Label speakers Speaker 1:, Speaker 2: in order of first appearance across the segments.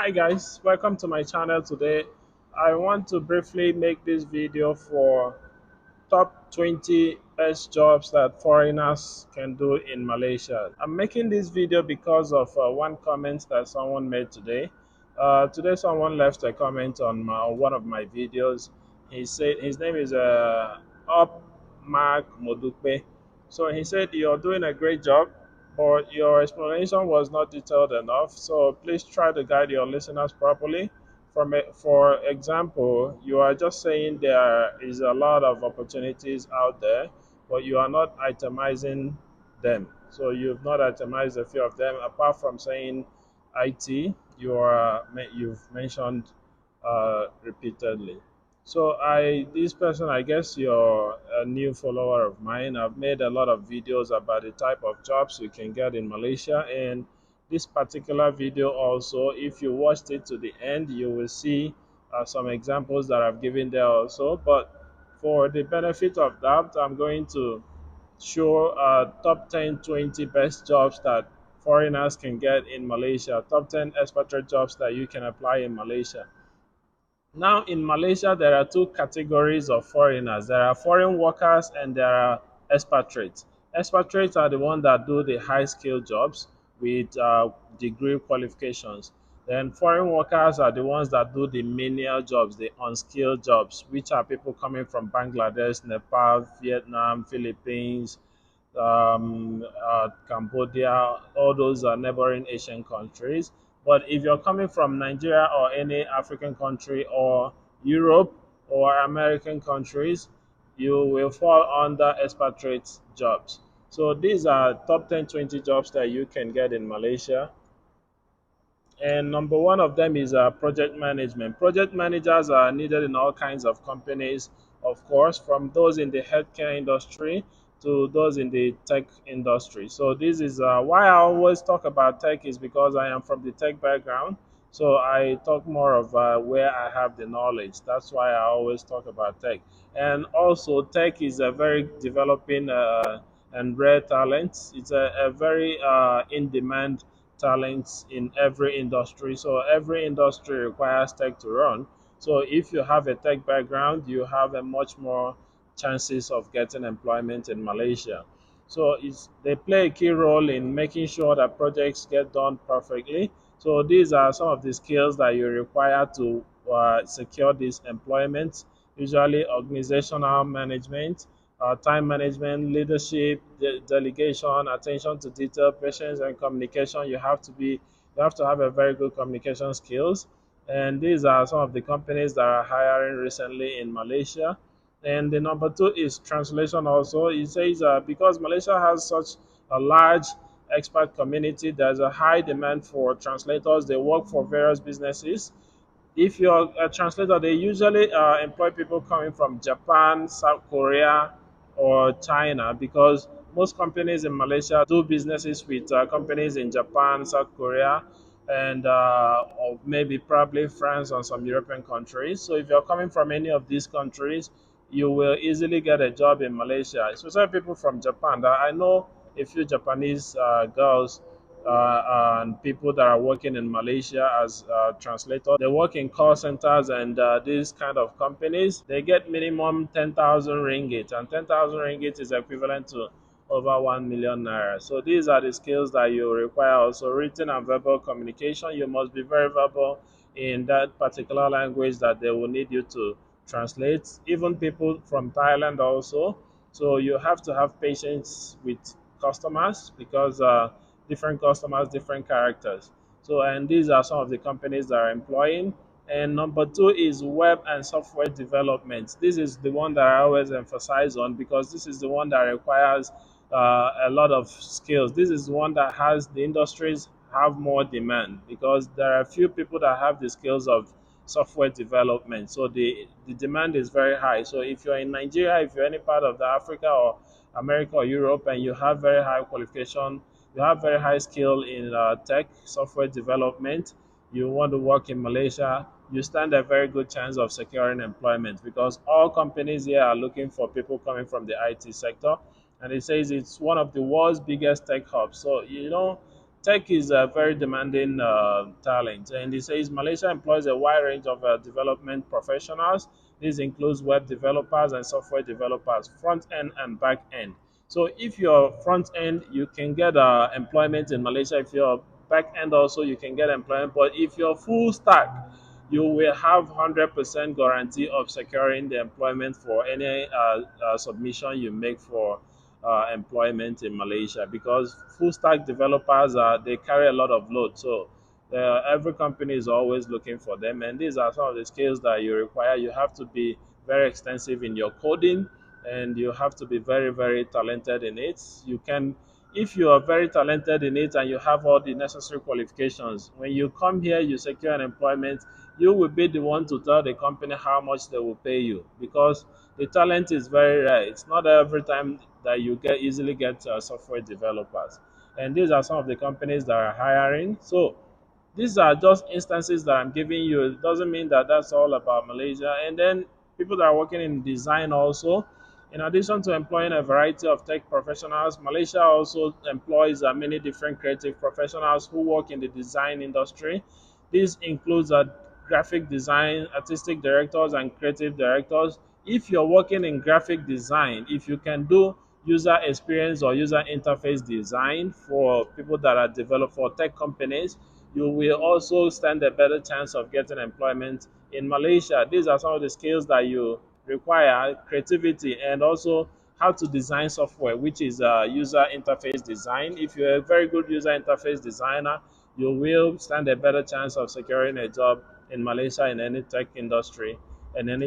Speaker 1: Hi guys, welcome to my channel today. I want to briefly make this video for top 20 best jobs that foreigners can do in Malaysia. I'm making this video because of one comment that someone made today. Today someone left a comment on one of my videos. He said his name is Up Mark Modupe. So he said, "You're doing a great job, but your explanation was not detailed enough. So please try to guide your listeners properly. For example, you are just saying there is a lot of opportunities out there, but you are not itemizing them. So you've not itemized a few of them. Apart from saying IT, you've mentioned repeatedly. So this person, I guess you're a new follower of mine. I've made a lot of videos about the type of jobs you can get in Malaysia, and this particular video also, if you watched it to the end, you will see some examples that I've given there also. But for the benefit of doubt, I'm going to show top 10, 20 best jobs that foreigners can get in Malaysia, top 10 expatriate jobs that you can apply in Malaysia. Now, in Malaysia, there are two categories of foreigners. There are foreign workers and there are expatriates. Expatriates are the ones that do the high skill jobs with degree qualifications. Then foreign workers are the ones that do the menial jobs, the unskilled jobs, which are people coming from Bangladesh, Nepal, Vietnam, Philippines, Cambodia, all those are neighboring Asian countries. But if you're coming from Nigeria or any African country or Europe or American countries, you will fall under expatriate jobs. So these are top 10, 20 jobs that you can get in Malaysia. And number one of them is project management. Project managers are needed in all kinds of companies, of course, from those in the healthcare industry to those in the tech industry. So this is why I always talk about tech, is because I am from the tech background. So I talk more of where I have the knowledge. That's why I always talk about tech. And also, tech is a very developing and rare talent. It's a very in-demand talents in every industry. So every industry requires tech to run. So if you have a tech background, you have a much more chances of getting employment in Malaysia. So they play a key role in making sure that projects get done perfectly. So these are some of the skills that you require to secure this employment. Usually organizational management, time management, leadership, delegation, attention to detail, patience, and communication. You have to have a very good communication skills. And these are some of the companies that are hiring recently in Malaysia. And the number two is translation also. It says because Malaysia has such a large expat community, there's a high demand for translators. They work for various businesses. If you're a translator, they usually employ people coming from Japan, South Korea, or China, because most companies in Malaysia do businesses with companies in Japan, South Korea, and or maybe probably France or some European countries. So if you're coming from any of these countries, you will easily get a job in Malaysia. Especially people from Japan. I know a few Japanese girls and people that are working in Malaysia as translators. They work in call centers and these kind of companies. They get minimum 10,000 ringgit, and 10,000 ringgit is equivalent to over 1 million naira. So these are the skills that you require. Also, written and verbal communication. You must be very verbal in that particular language that they will need you to translate. Even people from Thailand also. So you have to have patience with customers, because different customers, different characters. So, and these are some of the companies that are employing. And number two is web and software development. This is the one that I always emphasize on, because this is the one that requires a lot of skills. This is the one that has the industries have more demand, because there are few people that have the skills of software development. So the demand is very high. So if you're in Nigeria, if you're any part of the Africa or America or Europe, and you have very high qualification, you have very high skill in tech, software development, you want to work in Malaysia, you stand a very good chance of securing employment, because all companies here are looking for people coming from the IT sector. And it says it's one of the world's biggest tech hubs. So, tech is a very demanding talent, and it says Malaysia employs a wide range of development professionals. This includes web developers and software developers, front end and back end. So if you're front end, you can get employment in Malaysia. If you're back end, also you can get employment. But if you're full stack, you will have 100% guarantee of securing the employment for any submission you make for employment in Malaysia, because full stack developers they carry a lot of load. So every company is always looking for them, and these are some of the skills that you require. You have to be very extensive in your coding, and you have to be very talented in it. You can, if you are very talented in it and you have all the necessary qualifications, when you come here, you secure an employment, you will be the one to tell the company how much they will pay you, because the talent is very rare. It's not every time that you get easily get software developers, and these are some of the companies that are hiring. So these are just instances that I'm giving you. It doesn't mean that that's all about Malaysia. And then people that are working in design also. In addition to employing a variety of tech professionals, Malaysia also employs many different creative professionals who work in the design industry. This includes graphic design, artistic directors, and creative directors. If you're working in graphic design, if you can do user experience or user interface design for people that are developed for tech companies, you will also stand a better chance of getting employment in Malaysia. These are some of the skills that you require: creativity, and also how to design software, which is user interface design. If you're a very good user interface designer, you will stand a better chance of securing a job in Malaysia in any tech industry and in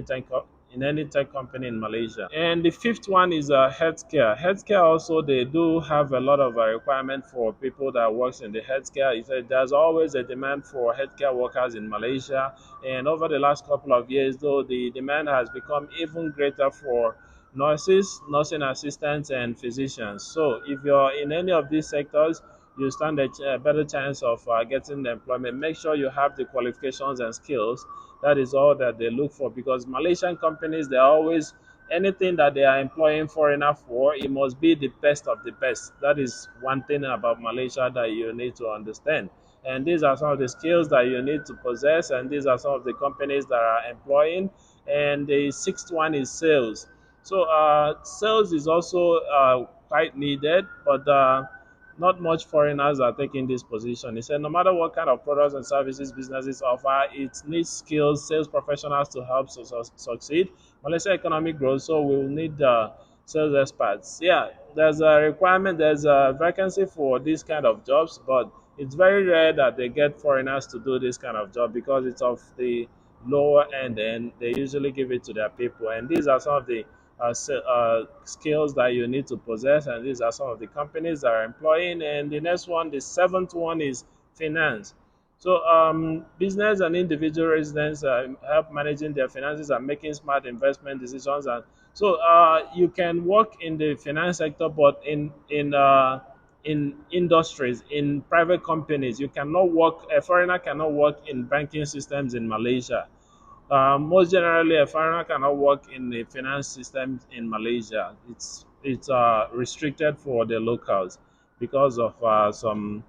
Speaker 1: any tech company in Malaysia. And the fifth one is healthcare. Healthcare also, they do have a lot of requirement for people that works in the healthcare. It said there's always a demand for healthcare workers in Malaysia, and over the last couple of years, though, the demand has become even greater for nurses, nursing assistants, and physicians. So if you're in any of these sectors, you stand a better chance of getting employment. Make sure you have the qualifications and skills. That is all that they look for, because Malaysian companies, they always, anything that they are employing foreigner for, it must be the best of the best. That is one thing about Malaysia that you need to understand. And these are some of the skills that you need to possess, and these are some of the companies that are employing. And the sixth one is sales. So sales is also quite needed, but not much foreigners are taking this position. He said no matter what kind of products and services businesses offer, it needs skills, sales professionals to help succeed. Malaysia economic growth, so we will need sales experts. Yeah, there's a requirement, there's a vacancy for this kind of jobs, but it's very rare that they get foreigners to do this kind of job, because it's of the lower end, and they usually give it to their people. And these are some of the skills that you need to possess, and these are some of the companies that are employing. And the next one, the seventh one, is finance. So business and individual residents help managing their finances and making smart investment decisions. And so you can work in the finance sector, but in industries, in private companies, you cannot work. A foreigner cannot work in banking systems in Malaysia. Most generally, a foreigner cannot work in the finance system in Malaysia. It's restricted for the locals because of some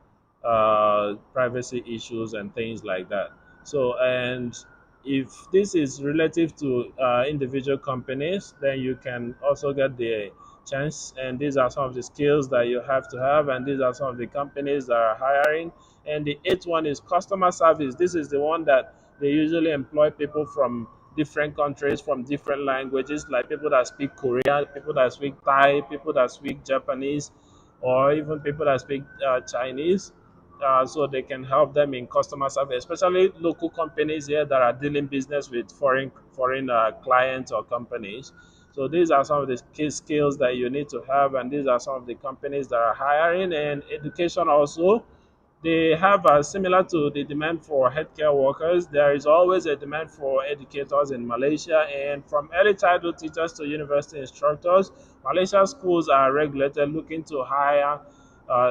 Speaker 1: privacy issues and things like that. So, and if this is relative to individual companies, then you can also get the chance. And these are some of the skills that you have to have, and these are some of the companies that are hiring. And the eighth one is customer service. This is the one that they usually employ people from different countries, from different languages, like people that speak Korean, people that speak Thai, people that speak Japanese, or even people that speak Chinese. So they can help them in customer service, especially local companies here that are dealing business with foreign clients or companies. So these are some of the key skills that you need to have, and these are some of the companies that are hiring. And education also, they have similar to the demand for healthcare workers, there is always a demand for educators in Malaysia. And from early childhood teachers to university instructors, Malaysia schools are regulated, looking to hire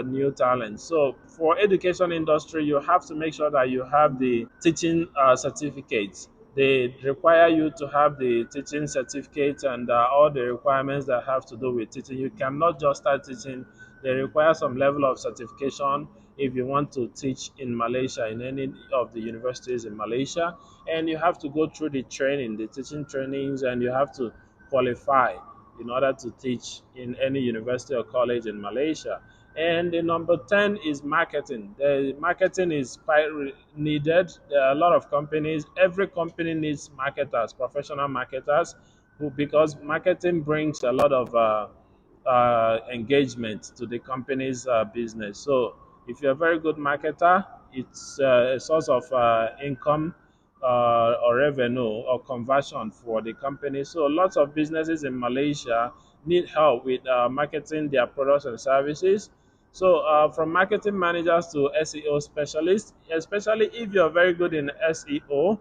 Speaker 1: new talent. So for education industry, you have to make sure that you have the teaching certificates. They require you to have the teaching certificate and all the requirements that have to do with teaching. You cannot just start teaching. They require some level of certification, if you want to teach in Malaysia, in any of the universities in Malaysia. And you have to go through the training, the teaching trainings, and you have to qualify in order to teach in any university or college in Malaysia. And the number 10 is marketing. The marketing is quite needed. There are a lot of companies. Every company needs marketers, professional marketers, who, because marketing brings a lot of engagement to the company's business. So if you're a very good marketer, it's a source of income or revenue or conversion for the company. So lots of businesses in Malaysia need help with marketing their products and services. So from marketing managers to SEO specialists, especially if you're very good in SEO,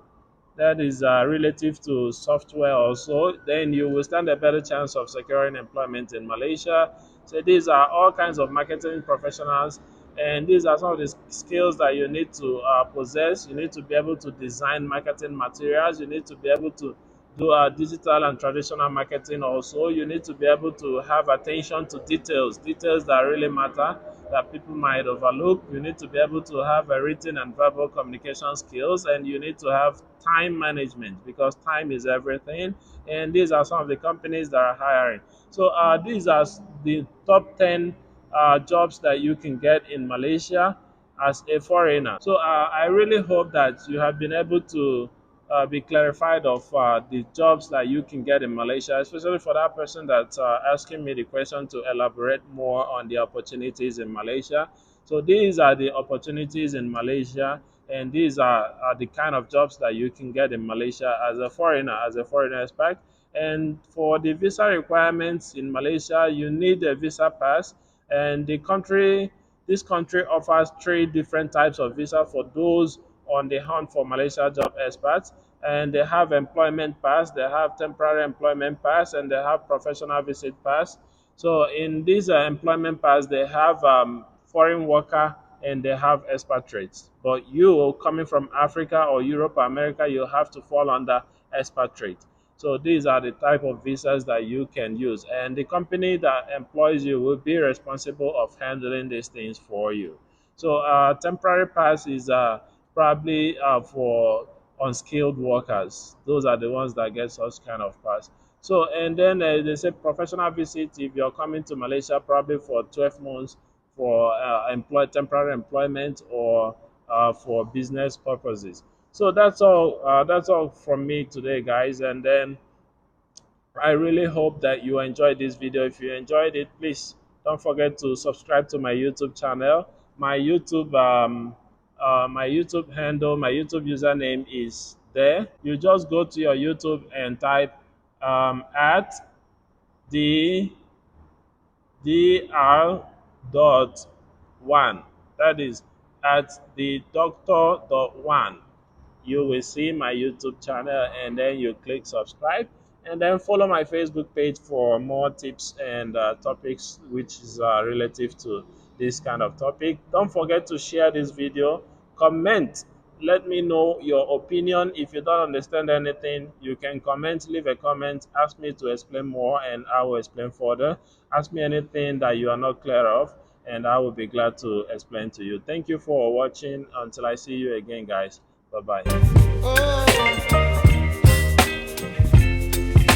Speaker 1: that is relative to software also, then you will stand a better chance of securing employment in Malaysia. So these are all kinds of marketing professionals, and these are some of the skills that you need to possess. You need to be able to design marketing materials. You need to be able to do digital and traditional marketing also. You need to be able to have attention to details, details that really matter, that people might overlook. You need to be able to have a written and verbal communication skills, and you need to have time management, because time is everything. And these are some of the companies that are hiring. So these are the top 10 jobs that you can get in Malaysia as a foreigner. So I really hope that you have been able to be clarified of the jobs that you can get in Malaysia, especially for that person that's asking me the question to elaborate more on the opportunities in Malaysia. So these are the opportunities in Malaysia, and these are the kind of jobs that you can get in Malaysia as a foreigner expat. And for the visa requirements in Malaysia, you need a visa pass, and this country offers three different types of visa for those on the hunt for Malaysia job experts. And they have employment pass, they have temporary employment pass, and they have professional visit pass. So in this employment pass, they have foreign worker and they have expatriates. But you coming from Africa or Europe or America, you have to fall under expatriate. So these are the type of visas that you can use, and the company that employs you will be responsible of handling these things for you. So temporary pass is probably for unskilled workers. Those are the ones that get such kind of pass. So and then they say professional visit if you're coming to Malaysia probably for 12 months for temporary employment or for business purposes. So that's all. That's all from me today, guys. And then I really hope that you enjoyed this video. If you enjoyed it, please don't forget to subscribe to my YouTube channel. My YouTube handle, my YouTube username is there. You just go to your YouTube and type at the dr.1. That is at the doctor.1. You will see my YouTube channel, and then you click subscribe, and then follow my Facebook page for more tips and topics which is relative to this kind of topic. Don't forget to share this video, comment, let me know your opinion. If you don't understand anything, you can comment, leave a comment, ask me to explain more, and I will explain further. Ask me anything that you are not clear of, and I will be glad to explain to you. Thank you for watching. Until I see you again, guys. Bye bye.